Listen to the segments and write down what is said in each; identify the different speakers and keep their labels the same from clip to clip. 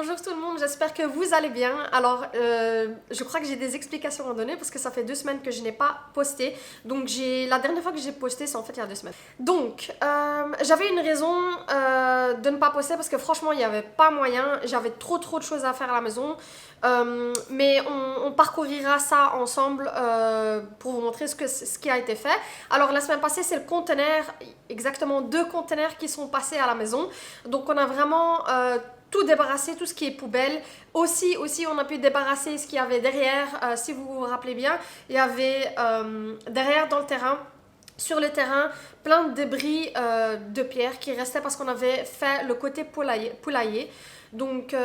Speaker 1: bonjour tout le monde, j'espère que vous allez bien. Alors, je crois que j'ai des explications à donner parce que ça fait 2 semaines que je n'ai pas posté. Donc, la dernière fois que j'ai posté, c'est en fait il y a 2 semaines. Donc, j'avais une raison de ne pas poster parce que franchement, il n'y avait pas moyen. J'avais trop de choses à faire à la maison. Mais on parcourira ça ensemble pour vous montrer ce qui a été fait. Alors, la semaine passée, c'est le conteneur, exactement 2 conteneurs qui sont passés à la maison. Donc, on a vraiment tout débarrasser, tout ce qui est poubelle. Aussi, on a pu débarrasser ce qu'il y avait derrière. Si vous vous rappelez bien, il y avait derrière dans le terrain, sur le terrain, plein de débris de pierre qui restaient parce qu'on avait fait le côté poulailler. Donc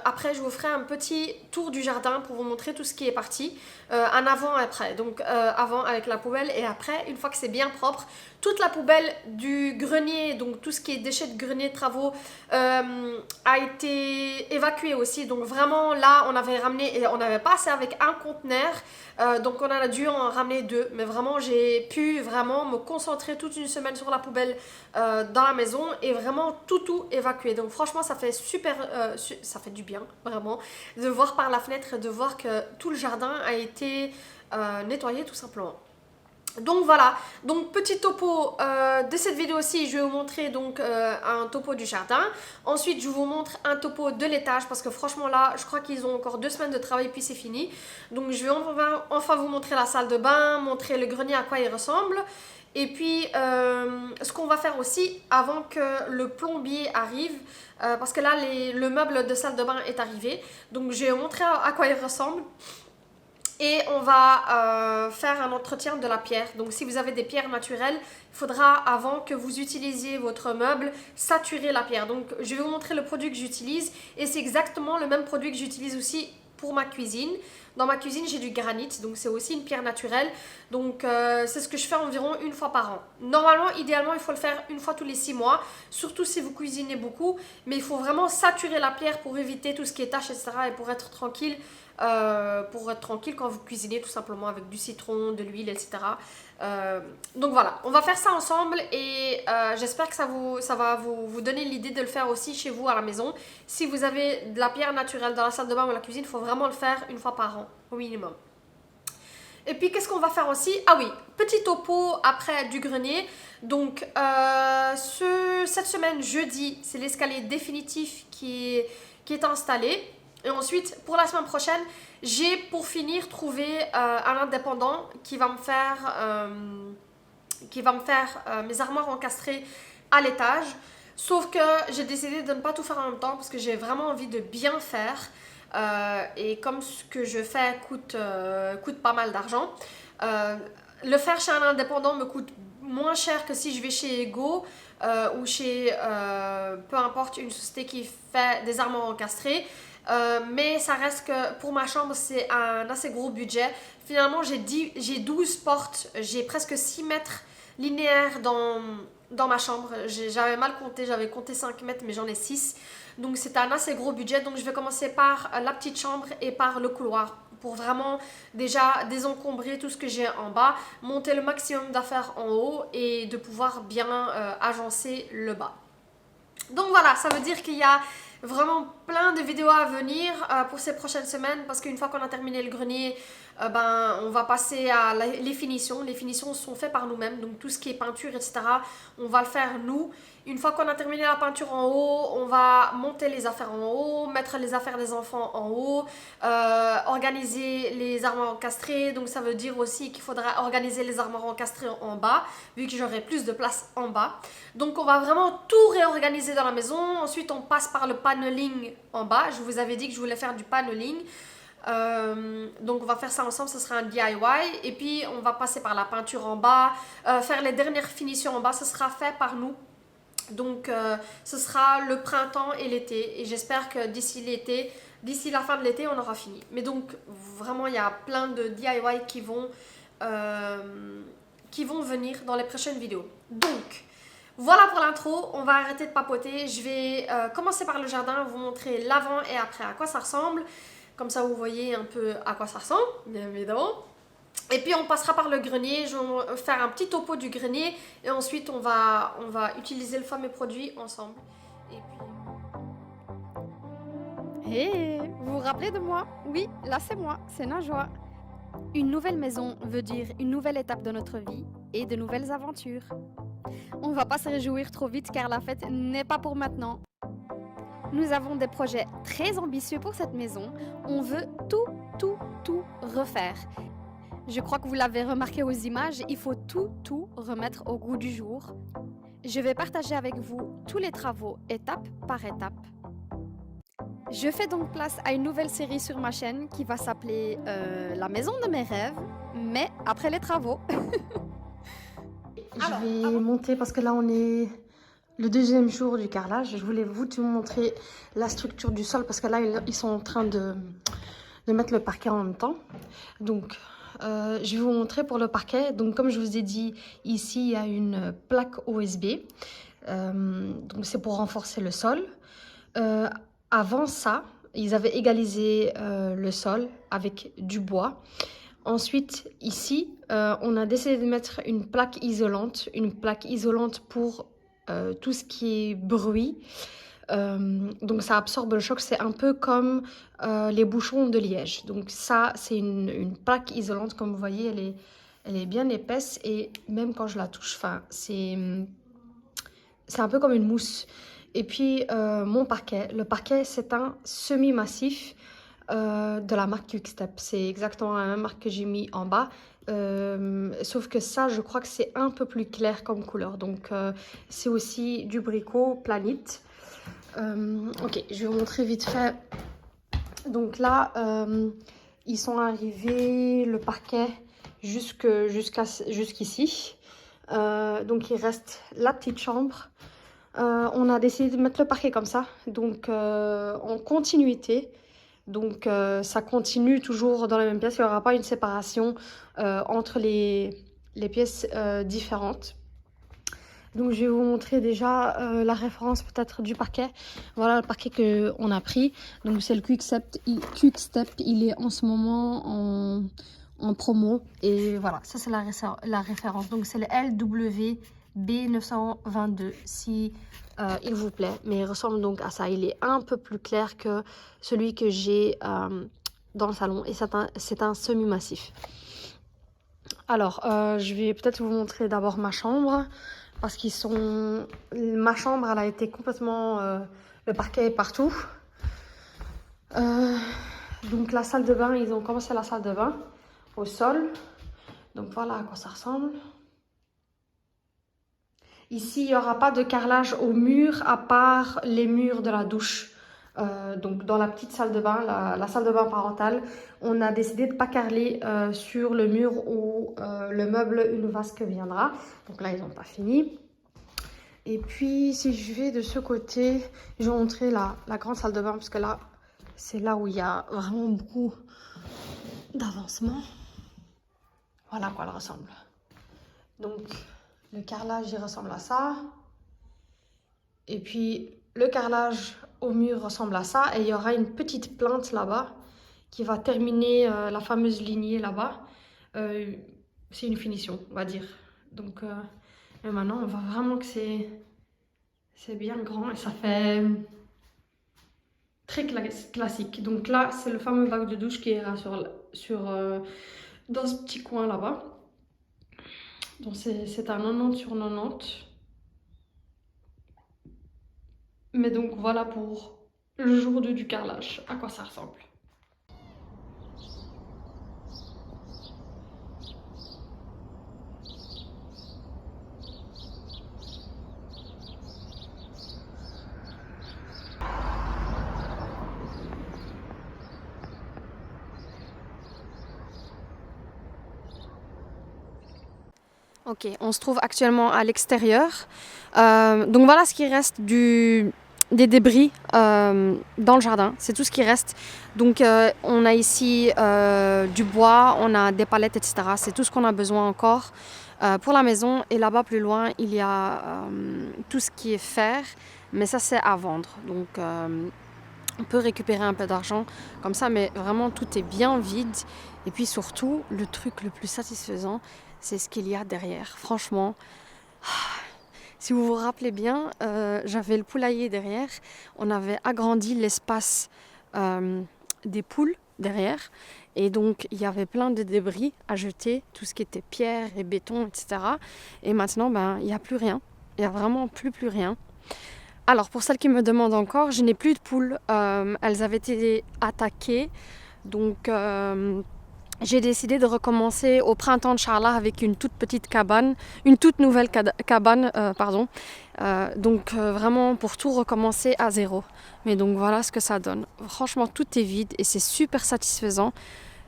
Speaker 1: après, je vous ferai un petit tour du jardin pour vous montrer tout ce qui est parti, un avant et après. Donc avant avec la poubelle et après, une fois que c'est bien propre, toute la poubelle du grenier, donc tout ce qui est déchets de grenier, travaux, a été évacuée aussi. Donc vraiment là, on avait ramené, et on avait passé avec un conteneur, donc on a dû en ramener 2. Mais vraiment, j'ai pu vraiment me concentrer toute une semaine sur la poubelle dans la maison et vraiment tout évacuer. Donc franchement, ça fait ça fait du bien vraiment de voir par la fenêtre et de voir que tout le jardin a été nettoyé tout simplement. Donc voilà, donc petit topo de cette vidéo aussi, je vais vous montrer donc un topo du jardin. Ensuite, je vous montre un topo de l'étage parce que franchement là, je crois qu'ils ont encore 2 semaines de travail puis c'est fini. Donc je vais enfin vous montrer la salle de bain, montrer le grenier à quoi il ressemble. Et puis, ce qu'on va faire aussi avant que le plombier arrive, parce que là, le meuble de salle de bain est arrivé. Donc, je vais vous montrer à quoi il ressemble. Et on va faire un entretien de la pierre. Donc, si vous avez des pierres naturelles, il faudra, avant que vous utilisiez votre meuble, saturer la pierre. Donc, je vais vous montrer le produit que j'utilise. Et c'est exactement le même produit que j'utilise aussi pour ma cuisine. Dans ma cuisine, j'ai du granit, donc c'est aussi une pierre naturelle. Donc, c'est ce que je fais environ une fois par an. Normalement, idéalement, il faut le faire une fois tous les 6 mois, surtout si vous cuisinez beaucoup. Mais il faut vraiment saturer la pierre pour éviter tout ce qui est taches, etc. et pour être tranquille quand vous cuisinez tout simplement avec du citron, de l'huile, etc. Donc voilà, on va faire ça ensemble et j'espère que ça va vous donner l'idée de le faire aussi chez vous à la maison. Si vous avez de la pierre naturelle dans la salle de bain ou la cuisine, il faut vraiment le faire une fois par an au minimum. Et puis qu'est-ce qu'on va faire aussi? Ah oui, petit topo après du grenier. Donc cette semaine, jeudi, c'est l'escalier définitif qui est installé. Et ensuite, pour la semaine prochaine, j'ai pour finir trouvé un indépendant qui va me faire mes armoires encastrées à l'étage. Sauf que j'ai décidé de ne pas tout faire en même temps parce que j'ai vraiment envie de bien faire. Et comme ce que je fais coûte pas mal d'argent, le faire chez un indépendant me coûte moins cher que si je vais chez Ego ou chez peu importe une société qui fait des armoires encastrées. Mais ça reste que pour ma chambre c'est un assez gros budget. Finalement j'ai 12 portes, j'ai presque 6 mètres linéaires dans ma chambre. J'avais mal compté, j'avais compté 5 mètres mais j'en ai 6. Donc c'est un assez gros budget. Donc je vais commencer par la petite chambre et par le couloir pour vraiment déjà désencombrer tout ce que j'ai en bas, monter le maximum d'affaires en haut et de pouvoir bien agencer le bas. Donc voilà, ça veut dire qu'il y a vraiment plein de vidéos à venir pour ces prochaines semaines parce qu'une fois qu'on a terminé le grenier, on va passer à les finitions. Les finitions sont faites par nous-mêmes, donc tout ce qui est peinture, etc., on va le faire nous. Une fois qu'on a terminé la peinture en haut, on va monter les affaires en haut, mettre les affaires des enfants en haut, organiser les armoires encastrées. Donc ça veut dire aussi qu'il faudra organiser les armoires encastrées en bas, vu que j'aurai plus de place en bas. Donc on va vraiment tout réorganiser dans la maison. Ensuite on passe par le paneling en bas. Je vous avais dit que je voulais faire du paneling. Donc on va faire ça ensemble, ce sera un DIY. Et puis on va passer par la peinture en bas, faire les dernières finitions en bas, ce sera fait par nous. Donc ce sera le printemps et l'été. Et j'espère que d'ici la fin de l'été, on aura fini. Mais donc vraiment, il y a plein de DIY qui vont venir dans les prochaines vidéos. Donc voilà pour l'intro, on va arrêter de papoter. Je vais commencer par le jardin, vous montrer l'avant et après à quoi ça ressemble. Comme ça, vous voyez un peu à quoi ça ressemble, bien évidemment. Et puis on passera par le grenier, je vais faire un petit topo du grenier et ensuite on va utiliser le fameux produit ensemble.
Speaker 2: Hé, vous vous rappelez de moi? Oui, là c'est moi, c'est Najwa. Une nouvelle maison veut dire une nouvelle étape de notre vie et de nouvelles aventures. On va pas se réjouir trop vite car la fête n'est pas pour maintenant. Nous avons des projets très ambitieux pour cette maison. On veut tout refaire. Je crois que vous l'avez remarqué aux images, il faut tout remettre au goût du jour. Je vais partager avec vous tous les travaux étape par étape. Je fais donc place à une nouvelle série sur ma chaîne qui va s'appeler La maison de mes rêves, mais après les travaux.
Speaker 3: Je vais monter parce que là on est le deuxième jour du carrelage. Je voulais vous montrer la structure du sol parce que là ils sont en train de mettre le parquet en même temps. Donc je vais vous montrer pour le parquet. Donc comme je vous ai dit, ici il y a une plaque OSB. Donc c'est pour renforcer le sol. Avant ça, ils avaient égalisé le sol avec du bois. Ensuite, ici, on a décidé de mettre une plaque isolante pour tout ce qui est bruit. Donc ça absorbe le choc, c'est un peu comme les bouchons de liège. Donc ça, c'est une plaque isolante, comme vous voyez, elle est bien épaisse et même quand je la touche, c'est un peu comme une mousse. Et puis mon parquet, le parquet c'est un semi-massif de la marque Quickstep. C'est exactement la même marque que j'ai mis en bas. Sauf que ça, je crois que c'est un peu plus clair comme couleur. Donc c'est aussi du Brico Planite. Ok, je vais vous montrer vite fait. Donc là, ils sont arrivés, le parquet jusqu'ici. Donc il reste la petite chambre. On a décidé de mettre le parquet comme ça, donc en continuité. Donc ça continue toujours dans la même pièce, il n'y aura pas une séparation entre les pièces différentes. Donc je vais vous montrer déjà la référence peut-être du parquet. Voilà le parquet qu'on a pris. Donc c'est le Quickstep, il est en ce moment en promo. Et voilà, ça c'est la référence. Donc c'est le LWB922 si il vous plaît. Mais il ressemble donc à ça. Il est un peu plus clair que celui que j'ai dans le salon. Et c'est un semi-massif. Alors, je vais peut-être vous montrer d'abord ma chambre. Parce ma chambre, elle a été complètement... le parquet est partout. Donc la salle de bain, ils ont commencé la salle de bain au sol. Donc voilà à quoi ça ressemble. Ici, il n'y aura pas de carrelage au mur à part les murs de la douche. Donc dans la petite salle de bain, la salle de bain parentale, on a décidé de ne pas carreler sur le mur où le meuble une vasque viendra. Donc là, ils n'ont pas fini. Et puis, si je vais de ce côté, je vais vous montrer la grande salle de bain parce que là, c'est là où il y a vraiment beaucoup d'avancement. Voilà à quoi elle ressemble. Donc, le carrelage, il ressemble à ça. Et puis, le carrelage au mur ressemble à ça. Et il y aura une petite plinthe là-bas qui va terminer la fameuse lignée là-bas. C'est une finition, on va dire. Donc, et maintenant, on voit vraiment que c'est bien grand et ça fait très classique. Donc là, c'est le fameux bac de douche qui ira dans ce petit coin là-bas. Donc c'est un 90 sur 90. Mais donc voilà pour le jour 2 du carrelage, à quoi ça ressemble.
Speaker 1: Ok, on se trouve actuellement à l'extérieur. Donc voilà ce qui reste des débris dans le jardin. C'est tout ce qui reste. Donc on a ici du bois, on a des palettes, etc. C'est tout ce qu'on a besoin encore pour la maison. Et là-bas plus loin, il y a tout ce qui est fer. Mais ça c'est à vendre. Donc on peut récupérer un peu d'argent comme ça. Mais vraiment tout est bien vide. Et puis surtout, le truc le plus satisfaisant, c'est ce qu'il y a derrière. Franchement, si vous vous rappelez bien, j'avais le poulailler derrière. On avait agrandi l'espace
Speaker 2: des poules derrière. Et donc, il y avait plein de débris à jeter, tout ce qui était pierre et béton, etc. Et maintenant, il n'y a plus rien. Il n'y a vraiment plus rien. Alors, pour celles qui me demandent encore, je n'ai plus de poules. Elles avaient été attaquées. Donc, j'ai décidé de recommencer au printemps de Inch'Allah avec une toute petite cabane, une toute nouvelle cabane, donc vraiment pour tout recommencer à zéro. Mais donc voilà ce que ça donne. Franchement, tout est vide et c'est super satisfaisant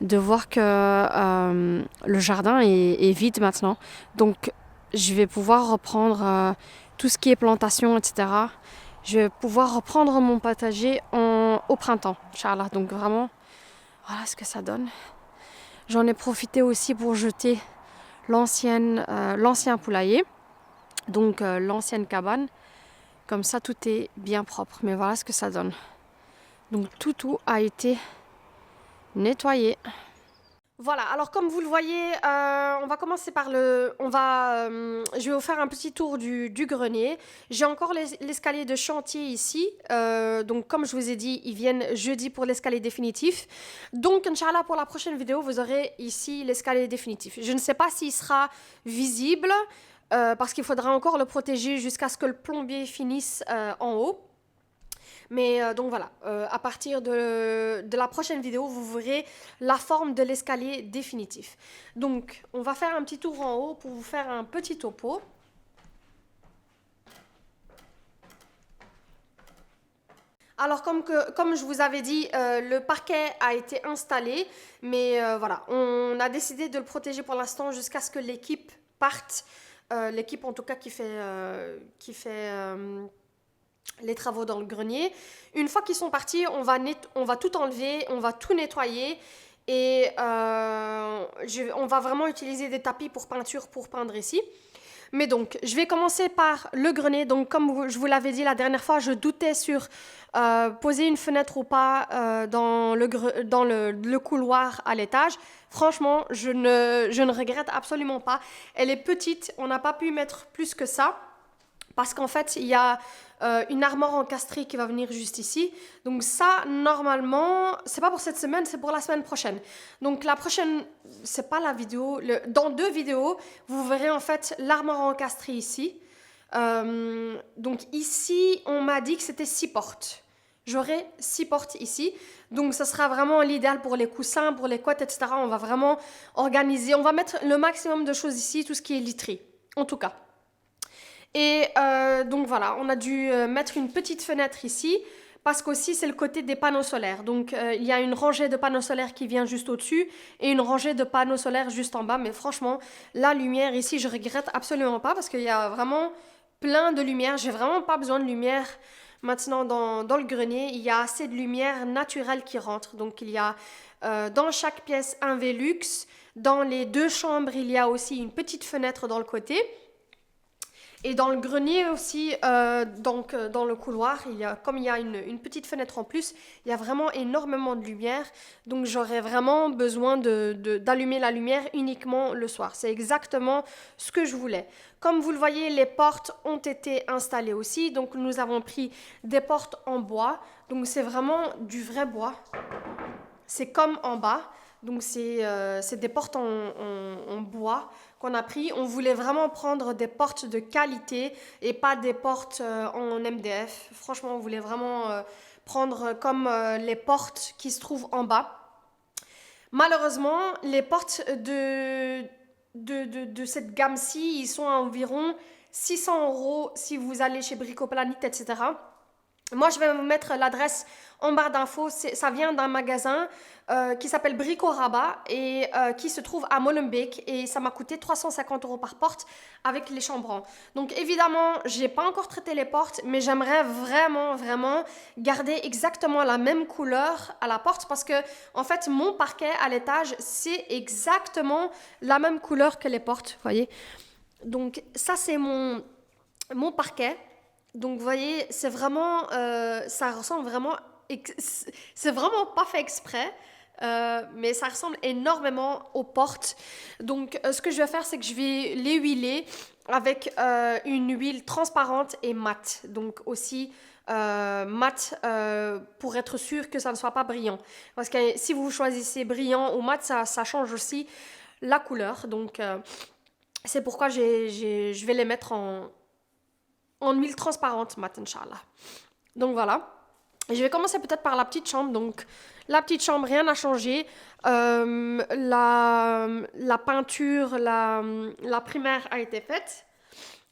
Speaker 2: de voir que le jardin est vide maintenant. Donc je vais pouvoir reprendre tout ce qui est plantation, etc. Je vais pouvoir reprendre mon potager au printemps, Inch'Allah. Donc vraiment, voilà ce que ça donne. J'en ai profité aussi pour jeter l'ancien poulailler, donc l'ancienne cabane. Comme ça, tout est bien propre. Mais voilà ce que ça donne. Donc tout a été nettoyé.
Speaker 1: Voilà, alors comme vous le voyez, on va commencer par je vais vous faire un petit tour du grenier. J'ai encore l'escalier de chantier ici. Donc comme je vous ai dit, ils viennent jeudi pour l'escalier définitif. Donc Inch'Allah, pour la prochaine vidéo, vous aurez ici l'escalier définitif. Je ne sais pas s'il sera visible, parce qu'il faudra encore le protéger jusqu'à ce que le plombier finisse en haut. Mais donc voilà, à partir de la prochaine vidéo, vous verrez la forme de l'escalier définitif. Donc, on va faire un petit tour en haut pour vous faire un petit topo. Alors, comme je vous avais dit, le parquet a été installé, mais voilà, on a décidé de le protéger pour l'instant jusqu'à ce que l'équipe parte. L'équipe, en tout cas, qui fait les travaux dans le grenier. Une fois qu'ils sont partis, on va tout enlever, on va tout nettoyer et on va vraiment utiliser des tapis pour peinture pour peindre ici. Mais donc, je vais commencer par le grenier. Donc, comme je vous l'avais dit la dernière fois, je doutais sur poser une fenêtre ou pas dans le couloir à l'étage. Franchement, je ne regrette absolument pas. Elle est petite, on n'a pas pu mettre plus que ça. Parce qu'en fait, il y a une armoire encastrée qui va venir juste ici. Donc ça, normalement, c'est pas pour cette semaine, c'est pour la semaine prochaine. Donc la prochaine, c'est pas la vidéo. Dans 2 vidéos, vous verrez en fait l'armoire encastrée ici. Donc ici, on m'a dit que c'était 6 portes. J'aurai 6 portes ici. Donc ça sera vraiment l'idéal pour les coussins, pour les couettes, etc. On va vraiment organiser. On va mettre le maximum de choses ici, tout ce qui est literie, en tout cas. Et donc voilà, on a dû mettre une petite fenêtre ici parce qu'aussi c'est le côté des panneaux solaires. Donc il y a une rangée de panneaux solaires qui vient juste au-dessus et une rangée de panneaux solaires juste en bas. Mais franchement, la lumière ici, je regrette absolument pas parce qu'il y a vraiment plein de lumière. J'ai vraiment pas besoin de lumière maintenant dans le grenier. Il y a assez de lumière naturelle qui rentre. Donc il y a dans chaque pièce un Velux. Dans les 2 chambres, il y a aussi une petite fenêtre dans le côté. Et dans le grenier aussi, donc dans le couloir, comme il y a une petite fenêtre en plus, il y a vraiment énormément de lumière. Donc j'aurais vraiment besoin d'allumer la lumière uniquement le soir. C'est exactement ce que je voulais. Comme vous le voyez, les portes ont été installées aussi. Donc nous avons pris des portes en bois. Donc c'est vraiment du vrai bois. C'est comme en bas. Donc c'est des portes en bois qu'on a pris. On voulait vraiment prendre des portes de qualité et pas des portes en MDF. Franchement, on voulait vraiment prendre comme les portes qui se trouvent en bas. Malheureusement, les portes de cette gamme-ci, ils sont à environ 600 € si vous allez chez Bricoplanite, etc. Moi, je vais vous mettre l'adresse en barre d'infos. Ça vient d'un magasin qui s'appelle Brico Rabat et qui se trouve à Molenbeek. Et ça m'a coûté 350 € par porte avec les chambrons. Donc, évidemment, je n'ai pas encore traité les portes, mais j'aimerais vraiment, vraiment garder exactement la même couleur à la porte parce que, en fait, mon parquet à l'étage, c'est exactement la même couleur que les portes, vous voyez. Donc, ça, c'est mon parquet. Donc, vous voyez, c'est vraiment, ça ressemble vraiment, c'est vraiment pas fait exprès, mais ça ressemble énormément aux portes. Donc, ce que je vais faire, c'est que je vais les huiler avec une huile transparente et mate. Donc, aussi, mat pour être sûr que ça ne soit pas brillant. Parce que si vous choisissez brillant ou mat, ça change aussi la couleur. Donc, c'est pourquoi je vais les mettre en huile transparente mat, Inch'Allah. Donc, voilà. Et je vais commencer peut-être par la petite chambre. Donc, la petite chambre, rien n'a changé. La peinture, la primaire a été faite.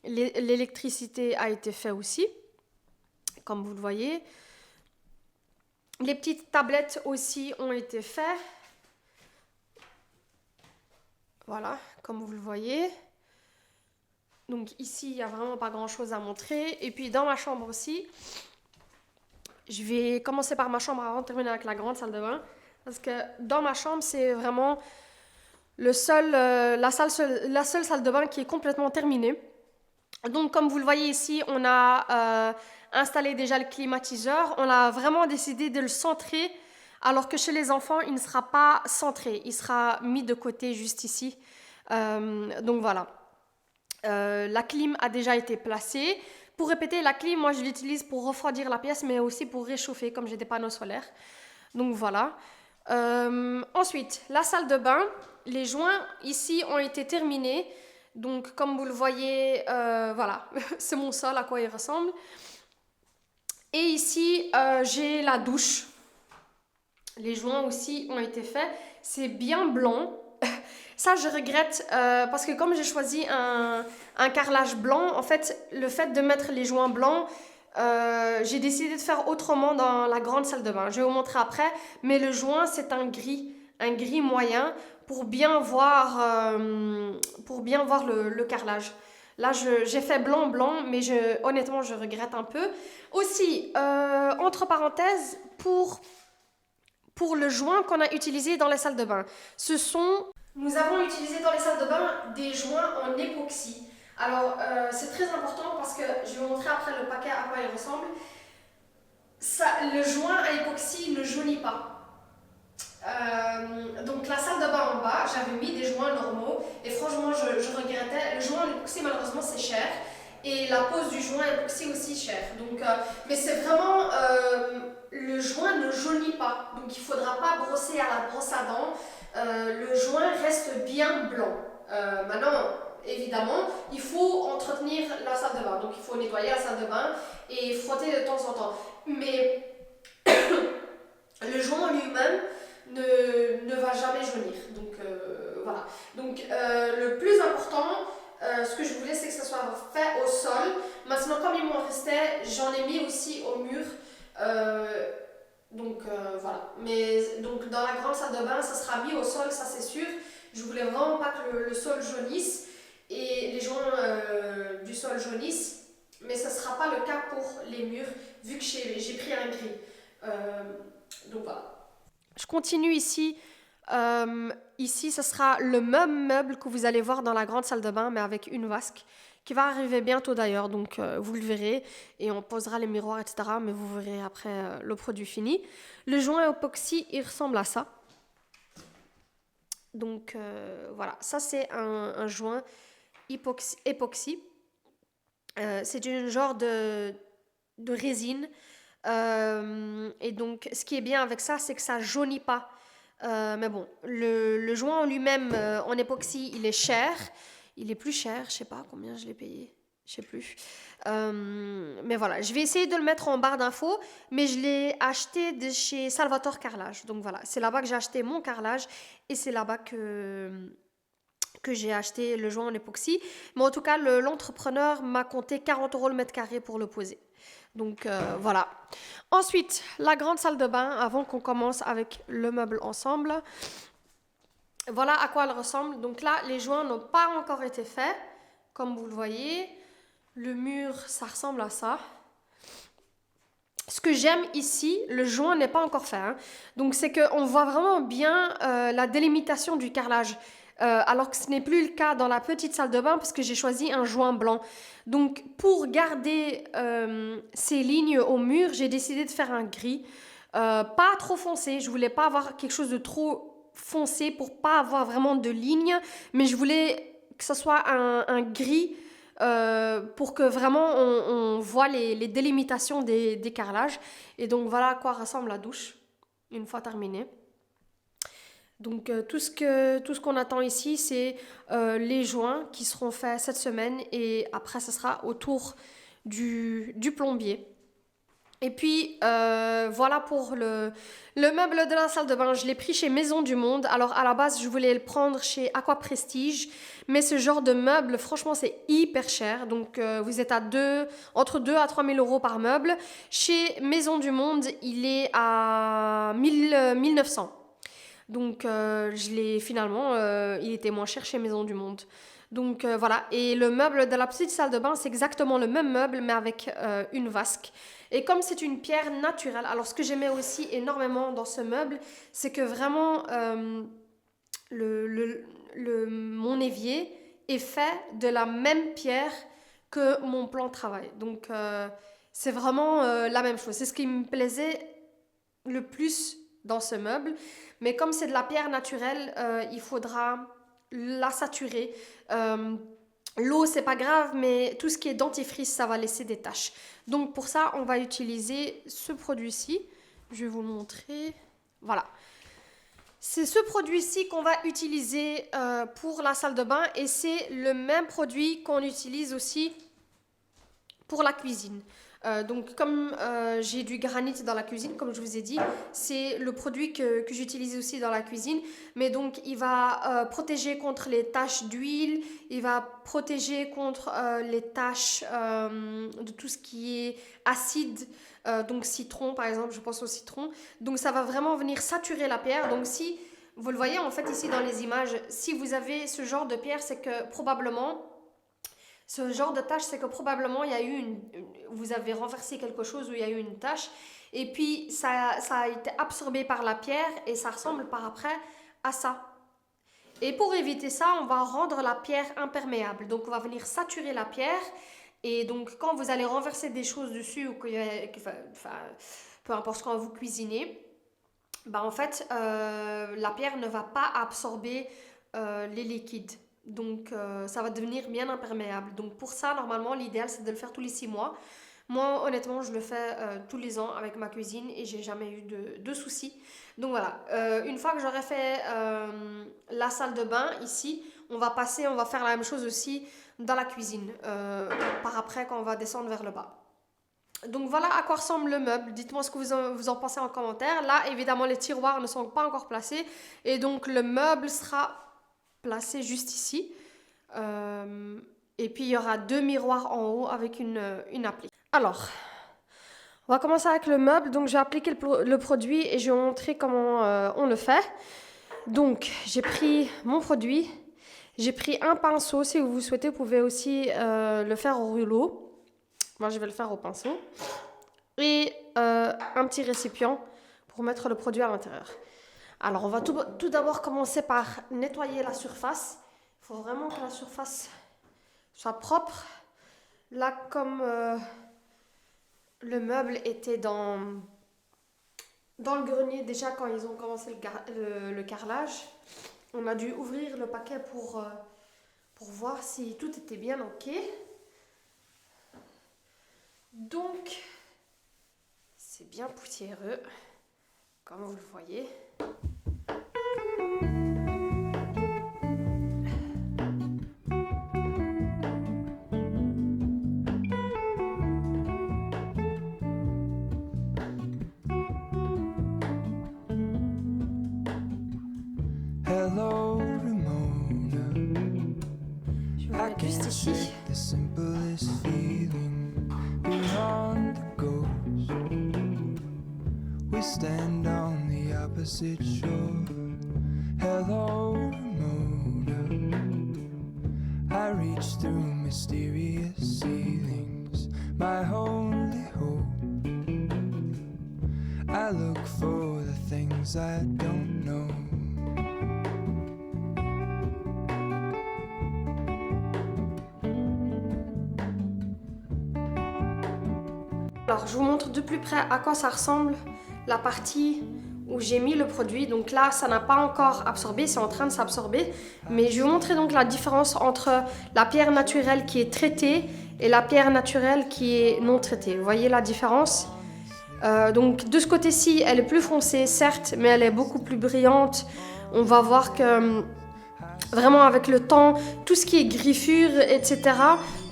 Speaker 1: L'électricité a été faite aussi, comme vous le voyez. Les petites tablettes aussi ont été faites. Voilà, comme vous le voyez. Donc ici, il n'y a vraiment pas grand-chose à montrer. Et puis dans ma chambre aussi, je vais commencer par ma chambre avant de terminer avec la grande salle de bain. Parce que dans ma chambre, c'est vraiment la seule salle de bain qui est complètement terminée. Donc comme vous le voyez ici, on a installé déjà le climatiseur. On a vraiment décidé de le centrer, alors que chez les enfants, il ne sera pas centré. Il sera mis de côté juste ici. Donc voilà. La clim a déjà été placée. Pour répéter, la clim, moi je l'utilise pour refroidir la pièce, mais aussi pour réchauffer, comme j'ai des panneaux solaires. Donc voilà. Ensuite, la salle de bain. Les joints ici ont été terminés. Donc comme vous le voyez, voilà, c'est mon sol, à quoi il ressemble. Et ici, j'ai la douche. Les joints aussi ont été faits. C'est bien blanc. Ça, je regrette parce que comme j'ai choisi un carrelage blanc, en fait, le fait de mettre les joints blancs, j'ai décidé de faire autrement dans la grande salle de bain. Je vais vous montrer après, mais le joint, c'est un gris moyen pour bien voir le carrelage. Là, j'ai fait blanc, mais honnêtement, je regrette un peu. Aussi, entre parenthèses, pour le joint qu'on a utilisé dans les salles de bain, nous avons utilisé dans les salles de bain des joints en époxy. Alors, c'est très important parce que je vais vous montrer après le paquet à quoi il ressemble. Le joint à époxy ne jaunit pas. Donc la salle de bain en bas, j'avais mis des joints normaux et franchement je regrettais. Le joint en époxy malheureusement c'est cher et la pose du joint époxy aussi cher. Donc, mais c'est vraiment le joint ne jaunit pas, donc il ne faudra pas brosser à la brosse à dents. Le joint reste bien blanc. Maintenant, évidemment, il faut entretenir la salle de bain, donc il faut nettoyer la salle de bain et frotter de temps en temps. Mais le joint en lui-même ne va jamais jaunir. Donc voilà. Donc le plus important, ce que je voulais, c'est que ça soit fait au sol. Maintenant, comme il m'en restait, j'en ai mis aussi au mur. Donc voilà. Mais donc dans la grande salle de bain, ça sera mis au sol, ça c'est sûr. Je voulais vraiment pas que le sol jaunisse et les joints du sol jaunissent. Mais ça sera pas le cas pour les murs, vu que j'ai pris un gris. Donc voilà. Je continue ici. Ici, ce sera le même meuble que vous allez voir dans la grande salle de bain, mais avec une vasque, qui va arriver bientôt d'ailleurs, donc vous le verrez, et on posera les miroirs, etc., mais vous verrez après le produit fini. Le joint époxy, il ressemble à ça. Donc voilà, ça c'est un joint époxy. C'est un genre de résine. Et donc, ce qui est bien avec ça, c'est que ça jaunit pas. Mais bon, le joint en lui-même, en époxy, il est cher. Il est plus cher, je sais pas combien je l'ai payé. Je sais plus. Mais voilà, je vais essayer de le mettre en barre d'infos, mais je l'ai acheté de chez Salvatore Carrelage. Donc voilà, c'est là-bas que j'ai acheté mon carrelage et c'est là-bas que j'ai acheté le joint en époxy. Mais en tout cas, l'entrepreneur m'a compté 40 € le mètre carré pour le poser. Donc voilà. Ensuite, la grande salle de bain, avant qu'on commence avec le meuble ensemble. Voilà à quoi elle ressemble. Donc là, les joints n'ont pas encore été faits, comme vous le voyez. Le mur, ça ressemble à ça. Ce que j'aime ici, le joint n'est pas encore fait. Hein. Donc c'est qu'on voit vraiment bien la délimitation du carrelage. Alors que ce n'est plus le cas dans la petite salle de bain parce que j'ai choisi un joint blanc. Donc pour garder ces lignes au mur, j'ai décidé de faire un gris. Pas trop foncé, je voulais pas avoir quelque chose de trop foncé pour pas avoir vraiment de lignes, mais je voulais que ce soit un gris pour que vraiment on voit les délimitations des carrelages. Et donc voilà à quoi ressemble la douche une fois terminée. Donc tout ce qu'on attend ici, c'est les joints qui seront faits cette semaine et après ce sera au tour du plombier. Et puis voilà pour le meuble de la salle de bain. Je l'ai pris chez Maison du Monde. Alors à la base je voulais le prendre chez Aqua Prestige, mais ce genre de meuble franchement c'est hyper cher. Donc vous êtes entre 2 à 3 000 euros par meuble. Chez Maison du Monde il est à 1900. Donc finalement il était moins cher chez Maison du Monde. Donc voilà, et le meuble de la petite salle de bain c'est exactement le même meuble mais avec une vasque. Et comme c'est une pierre naturelle, alors ce que j'aimais aussi énormément dans ce meuble, c'est que vraiment mon évier est fait de la même pierre que mon plan de travail. Donc c'est vraiment la même chose. C'est ce qui me plaisait le plus dans ce meuble. Mais comme c'est de la pierre naturelle, il faudra la saturer. L'eau, c'est pas grave, mais tout ce qui est dentifrice, ça va laisser des taches. Donc pour ça, on va utiliser ce produit-ci. Je vais vous le montrer. Voilà. C'est ce produit-ci qu'on va utiliser pour la salle de bain et c'est le même produit qu'on utilise aussi pour la cuisine. Donc comme j'ai du granit dans la cuisine, comme je vous ai dit, c'est le produit que j'utilise aussi dans la cuisine. Mais donc il va protéger contre les taches d'huile, il va protéger contre les taches de tout ce qui est acide, donc citron par exemple, je pense au citron. Donc ça va vraiment venir saturer la pierre. Donc si vous le voyez en fait ici dans les images, si vous avez ce genre de pierre, c'est que probablement... Ce genre de tache, c'est que probablement il y a eu vous avez renversé quelque chose où il y a eu une tache et puis ça a été absorbé par la pierre et ça ressemble par après à ça. Et pour éviter ça, on va rendre la pierre imperméable. Donc on va venir saturer la pierre et donc quand vous allez renverser des choses dessus ou peu importe quand vous cuisinez, en fait la pierre ne va pas absorber les liquides. Donc ça va devenir bien imperméable. Donc pour ça, normalement, l'idéal c'est de le faire tous les 6 mois. Moi, honnêtement, je le fais tous les ans avec ma cuisine et j'ai jamais eu de soucis. Donc voilà, une fois que j'aurai fait la salle de bain ici, on va faire la même chose aussi dans la cuisine par après quand on va descendre vers le bas. Donc voilà à quoi ressemble le meuble. Dites-moi ce que vous en pensez en commentaire. Là, évidemment, les tiroirs ne sont pas encore placés et donc le meuble sera placé juste ici. Et puis il y aura 2 miroirs en haut avec une applique. Alors, on va commencer avec le meuble. Donc j'ai appliqué le produit et je vais vous montrer comment on le fait. Donc j'ai pris mon produit, j'ai pris un pinceau. Si vous souhaitez, vous pouvez aussi le faire au rouleau. Moi je vais le faire au pinceau. Et un petit récipient pour mettre le produit à l'intérieur. Alors, on va tout d'abord commencer par nettoyer la surface. Il faut vraiment que la surface soit propre. Là, comme le meuble était dans le grenier déjà quand ils ont commencé le carrelage, on a dû ouvrir le paquet pour voir si tout était bien OK. Donc, c'est bien poussiéreux, comme vous le voyez.
Speaker 4: Hello, Ramona.
Speaker 1: Je vais mettre juste ici.
Speaker 4: The simplest feeling beyond the ghost. We stand on the opposite shore. Hello, Ramona. I reach through mysterious ceilings, my only hope. I look for the things I don't know.
Speaker 1: Alors, je vous montre de plus près à quoi ça ressemble la partie où j'ai mis le produit. Donc là, ça n'a pas encore absorbé, c'est en train de s'absorber. Mais je vais vous montrer donc la différence entre la pierre naturelle qui est traitée et la pierre naturelle qui est non traitée. Vous voyez la différence? Donc de ce côté-ci, elle est plus foncée, certes, mais elle est beaucoup plus brillante. On va voir que vraiment avec le temps, tout ce qui est griffure, etc.,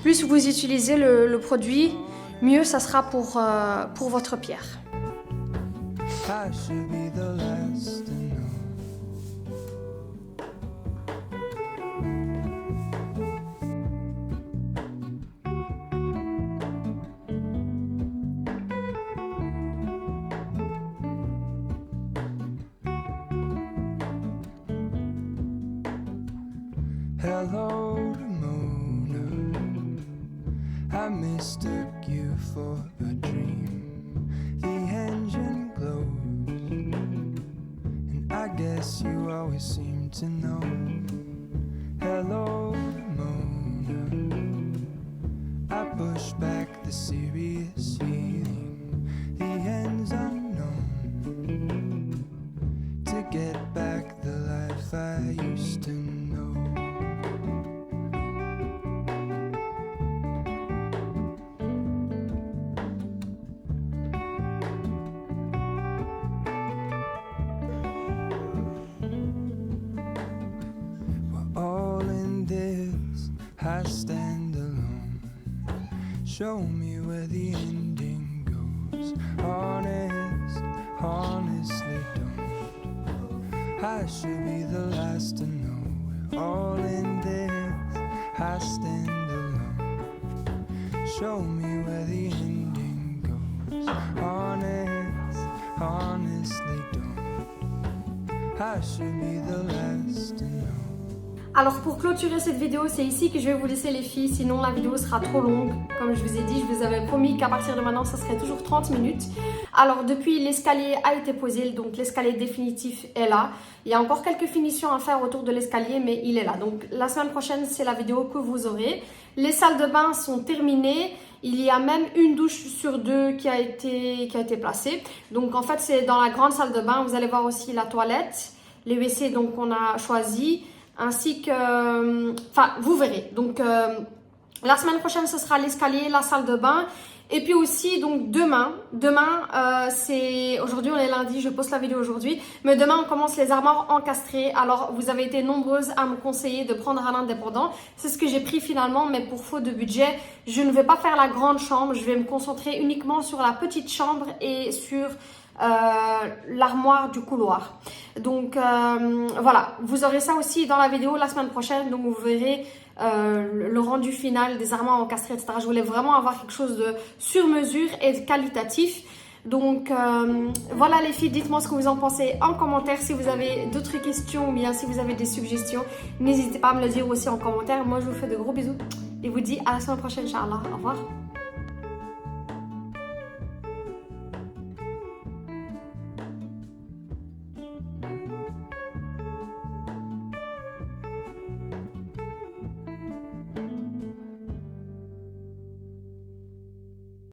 Speaker 1: plus vous utilisez le produit, mieux ça sera pour votre pierre.
Speaker 4: I should be the last to know. Hello to Mona, I mistook you for a dream. The engine glows, and I guess you always seem to know. Hello Mona, I push back the serious feeling. The end's unknown, to get back the life I used to know. I stand alone. Show me where the ending goes. Honest, honestly don't. I should be the last to know. We're all in this. I stand alone. Show me where the ending goes. Honest, honestly don't. I should be the last to know.
Speaker 1: Alors pour clôturer cette vidéo, c'est ici que je vais vous laisser les filles, sinon la vidéo sera trop longue. Comme je vous ai dit, je vous avais promis qu'à partir de maintenant, ça serait toujours 30 minutes. Alors depuis, l'escalier a été posé, donc l'escalier définitif est là. Il y a encore quelques finitions à faire autour de l'escalier, mais il est là. Donc la semaine prochaine, c'est la vidéo que vous aurez. Les salles de bain sont terminées. Il y a même une douche sur deux qui a été placée. Donc en fait, c'est dans la grande salle de bain. Vous allez voir aussi la toilette, les WC donc on a choisi. Ainsi que, enfin vous verrez, donc la semaine prochaine ce sera l'escalier, la salle de bain et puis aussi donc demain c'est, aujourd'hui on est lundi, je poste la vidéo aujourd'hui, mais demain on commence les armoires encastrées. Alors vous avez été nombreuses à me conseiller de prendre un indépendant, c'est ce que j'ai pris finalement, mais pour faute de budget je ne vais pas faire la grande chambre, je vais me concentrer uniquement sur la petite chambre et sur l'armoire du couloir. Donc voilà, vous aurez ça aussi dans la vidéo la semaine prochaine, donc vous verrez le rendu final des armoires encastrées, etc. Je voulais vraiment avoir quelque chose de sur mesure et de qualitatif. Donc voilà les filles, dites-moi ce que vous en pensez en commentaire. Si vous avez d'autres questions ou bien si vous avez des suggestions, n'hésitez pas à me le dire aussi en commentaire. Moi je vous fais de gros bisous et vous dis à la semaine prochaine, Inch'Allah. Au revoir.